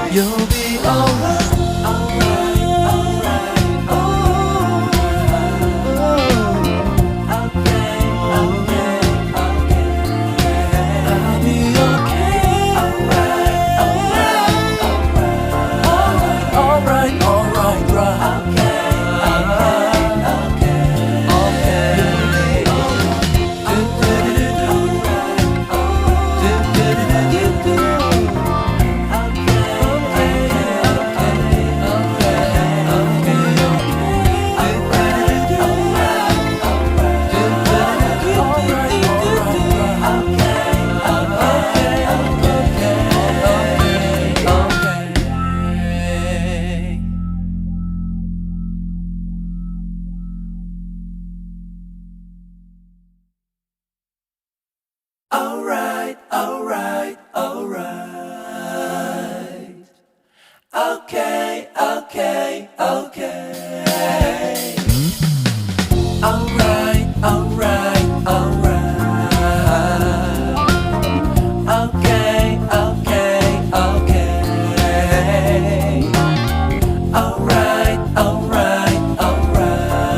You'll be alright, alright, alright, oh, okay, okay, okay. I'll be okay, alright, alright, alright, alright, alright, right. Okay, okay, alright, alright, alright. Okay, okay, okay. Alright, alright, alright. Okay, okay, okay. Alright, alright, alright.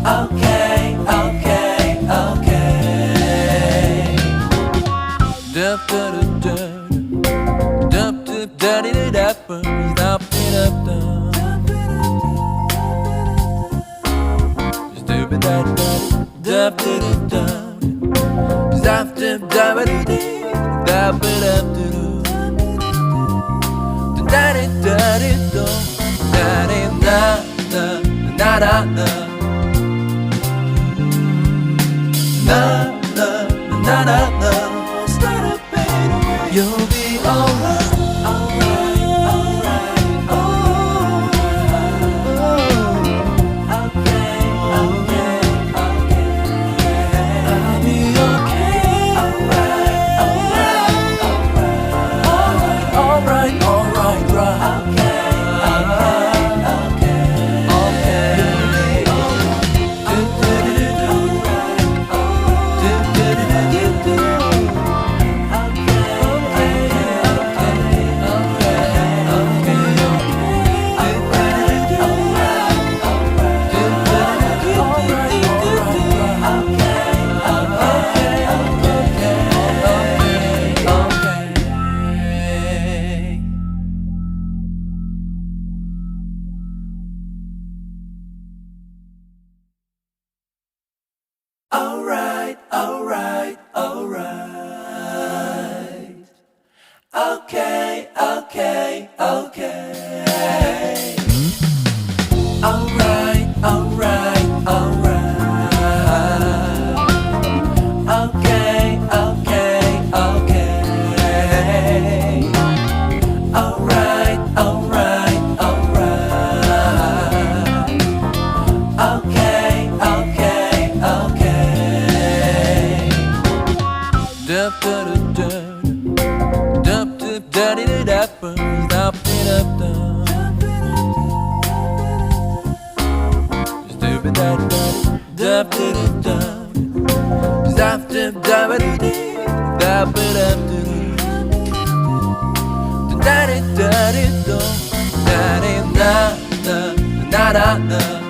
Okay, okay, okay. Dup dup dup dup dup dup dup dup dup stupid dup dup dup dup dup dup dup You'll be alright, alright, alright, oh, okay, okay, okay. I'll be okay, alright, alright, alright, alright, alright, right. Okay, alright, alright, alright. Okay, okay, okay. Alright, alright, alright. Okay, okay, okay. Alright, alright, alright. Okay, okay, okay. Dup dup dup dup dup dup dup dup stupid dup dup dup dup dup dup dup